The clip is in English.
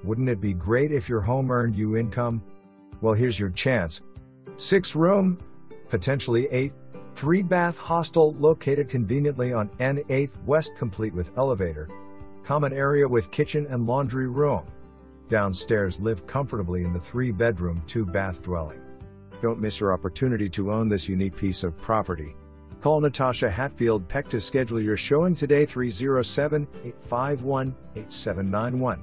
Wouldn't it be great if your home earned you income? Well, here's your chance. 6-room, potentially 8, 3-bath hostel located conveniently on N8 West, complete with elevator, common area with kitchen and laundry room. Downstairs, live comfortably in the 3-bedroom, 2-bath dwelling. Don't miss your opportunity to own this unique piece of property. Call Natasha Hatfield Peck to schedule your showing today, 307-851-8791.